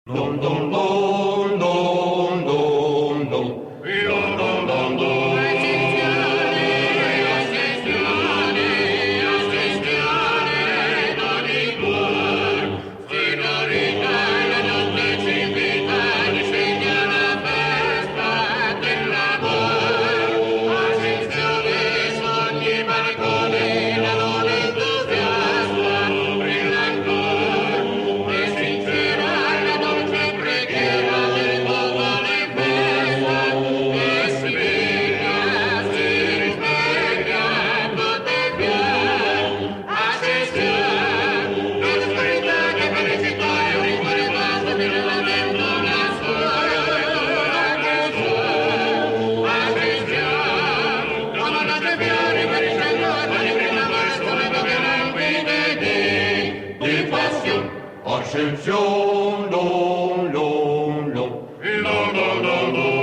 Dum dum dum dum dum dum. Dum dum dum dum. Ascensión, dom, dom, dom. Dom, dom, dom, dom.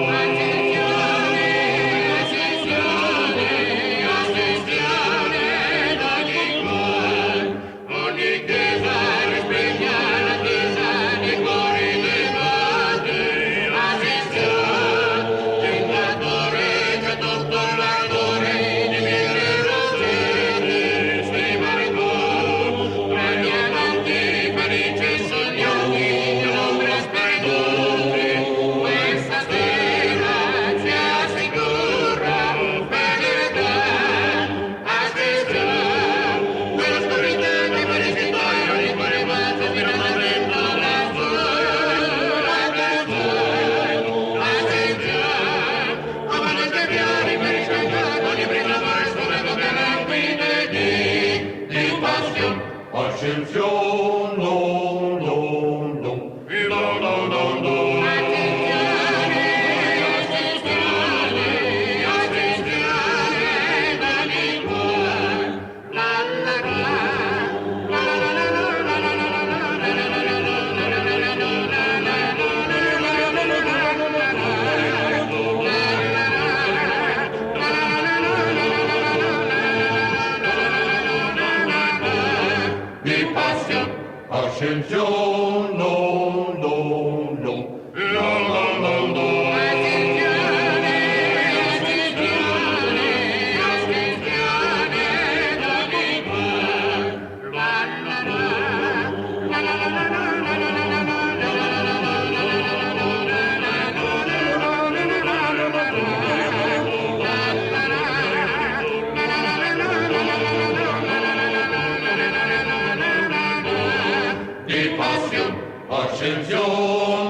Ascensión, dom, dom, dom. Dom, dom, dom, dom. Ascensión, dom, dom, dom. Dom, dom, dom, dom. Ascensión.